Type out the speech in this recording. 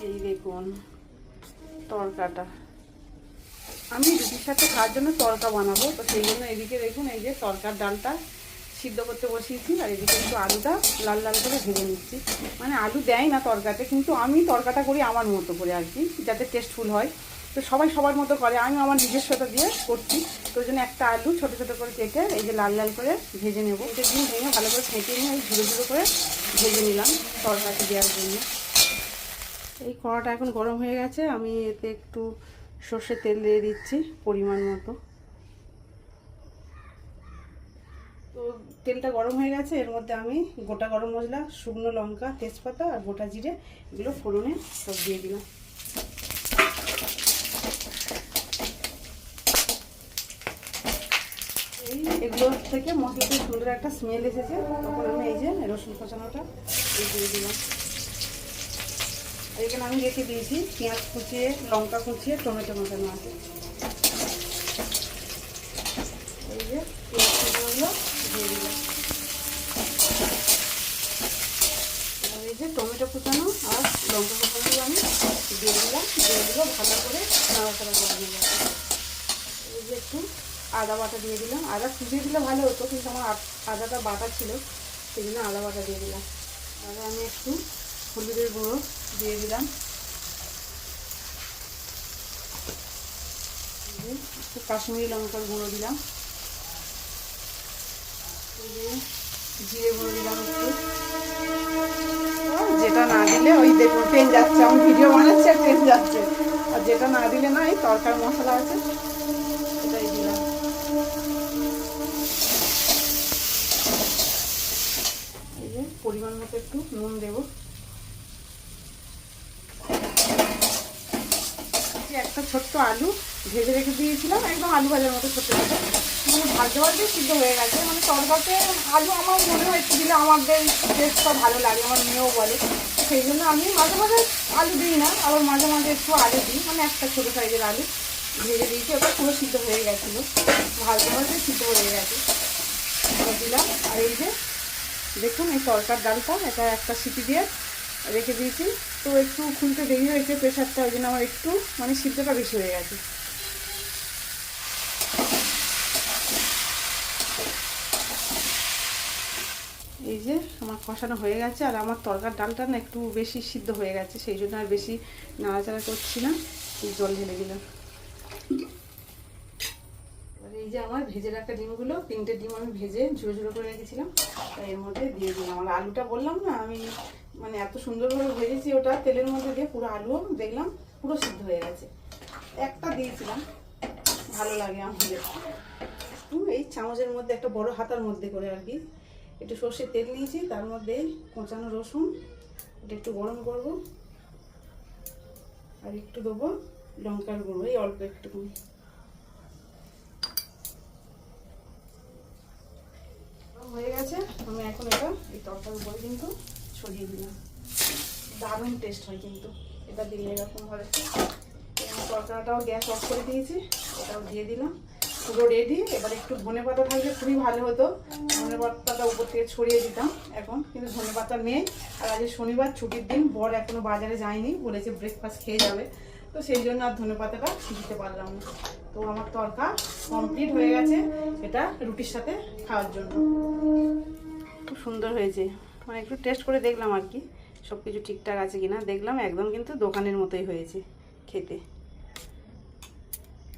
এই দেখুন তরকাটা, আমি রুটির সাথে খাওয়ার জন্য তরকা বানাবো, তো সেই জন্য এদিকে দেখুন এই যে তরকার ডালটা সিদ্ধ করতে বসিয়েছি, আর এদিকে একটু আলুটা লাল লাল করে ভেজে নিচ্ছি। মানে আলু দেয় না তরকাতে, কিন্তু আমি তরকাটা করি আমার মতো করে আর কি, যাতে টেস্টফুল হয়। তো সবাই সবার মতো করে, আমি আমার নিজস্বতা দিয়ে করছি। তো ওই জন্য একটা আলু ছোটো ছোটো করে কেটে এই যে লাল লাল করে ভেজে নেবো। এটা ডিম ভেঙে ভালো করে ফেটে নিয়ে ঝুড়ো ঝুড়ো করে ভেজে নিলাম তরকাতে দেওয়ার জন্য। এই কড়াটা এখন গরম হয়ে গেছে, আমি এতে একটু সর্ষের তেল দিয়ে দিচ্ছি পরিমাণ মতো। তো তেলটা গরম হয়ে গেছে, এর মধ্যে আমি গোটা গরম মশলা, শুকনো লঙ্কা, তেজপাতা আর গোটা জিরে এগুলো ফোড়নে সব দিয়ে দিলাম। এগুলো থেকে মশলাতে সুন্দর একটা স্মেল এসেছে, তখন আমি এই যে রসুন কষানোটা দিয়ে দিলাম। এখানে আমি রেখে দিয়েছি পেঁয়াজ কুচিয়ে, লঙ্কা কুচিয়ে, টমেটো মাখানো আছে। এই যে পেঁয়াজ কুচিগুলো দিয়ে দিলাম, এই যে টমেটো কুচানো আর লঙ্কা কুচানোগুলো আমি দিয়ে দিলাম। দিয়ে ভালো করে নাড়াচাড়া করে নিয়ে যাবো। এই যে একটু আদা বাটা দিয়ে দিলাম, আদা কুচিয়ে দিলে ভালো হতো, কিন্তু আমার আদাটা বাটা ছিল, সেই জন্য আদা বাটা দিয়ে দিলাম। আর আমি একটু হলুদের গুঁড়ো দিয়ে দিলাম, একটু কাশ্মীরি লঙ্কার গুঁড়ো দিলাম, জিরে গুঁড়ো দিলাম একটু। যেটা না দিলে ওই দেখুন ট্রেন যাচ্ছে, আমি ভিডিও বানাচ্ছি আর ট্রেন যাচ্ছে। আর যেটা না দিলে না, এই তরকার মশলা আছে এটাই দিলাম। এই যে পরিমাণ মতো একটু নুন দেবো। একটা ছোট্ট আলু ভেজে রেখে দিয়েছিলাম, একদম আলু ভাজার মতো ছোট্ট ছোটো, মানে ভাজতে ভাজতে সিদ্ধ হয়ে গেছে। মানে তরকাতে আলু আমার মনে হয় একটু দিলে আমাদের টেস্টটা ভালো লাগে, আমার মেয়েও বলে। সেই জন্য আমি মাঝে মাঝে আলু দিই না, আবার মাঝে মাঝে একটু আলু দিই। মানে একটা ছোটো সাইজের আলু ভেজে দিয়েছি, ওটা পুরো সিদ্ধ হয়ে গেছিলো, ভাজতে ভাজতে সিদ্ধ হয়ে গেছে, ওটা দিলাম। আর এই যে দেখুন এই তরকার ডালটা, এটা একটা সিটি দিয়ে রেখে দিয়েছি। তো একটু খুলতে দেরি হয়েছে প্রেশারটা, ওই জন্য আমার একটু মানে সিদ্ধটা বেশি হয়ে গেছে। এই যে আমার কষানো হয়ে গেছে, আর আমার তরকার ডালটা না একটু বেশি সিদ্ধ হয়ে গেছে, সেই জন্য আর বেশি নাড়াচাড়া করছি না, জল ঢেলে দিলাম। এবার এই যে আমার ভেজে রাখা ডিমগুলো, 3টে ডিম আমি ভেজে ঝুড়ো ঝুড়ো করে রেখেছিলাম, তাই এর মধ্যে দিয়ে দিলাম। আর আলুটা বললাম না আমি মানে এত সুন্দরভাবে ভেজেছি, ওটা তেলের মধ্যে দিয়ে পুরো আলুও দেখলাম পুরো সিদ্ধ হয়ে গেছে। একটা দিয়েছিলাম, ভালো লাগে আমাদের। এই চামচের মধ্যে একটা বড় হাতার মধ্যে করে আর কি একটু সর্ষের তেল নিয়েছি, তার মধ্যে কোঁচানো রসুন, এটা একটু গরম করব, আর একটু দেবো লঙ্কার গুঁড়ো, এই অল্প একটুখানি। হয়ে গেছে, আমি এখন এটা এই তরকারির উপরে কিন্তু ছড়িয়ে দিলাম। দারুণ টেস্ট হয় কিন্তু এটা দিলে এরকমভাবে। তরকারিটাও গ্যাস অফ করে দিয়েছি, ওটাও দিয়ে দিলাম, পুরো রেডি। এবার একটু ধনেপাতা থাকলে খুবই ভালো হতো, ধনেপাতাটা উপর থেকে ছড়িয়ে দিতাম এখন, কিন্তু ধনেপাতা নেই। আর আজ শনিবার, ছুটির দিন, বর এখনো বাজারে যায়নি, বলেছে ব্রেকফাস্ট খেয়ে যাবে, তো সেই জন্য আর ধনেপাতাটা দিতে পারলাম না। তো আমার তরকা কমপ্লিট হয়ে গেছে, এটা রুটির সাথে খাওয়ার জন্য। খুব সুন্দর হয়েছে, মানে একটু টেস্ট করে দেখলাম আর কি সব কিছু ঠিকঠাক আছে কিনা, দেখলাম একদম কিন্তু দোকানের মতোই হয়েছে খেতে।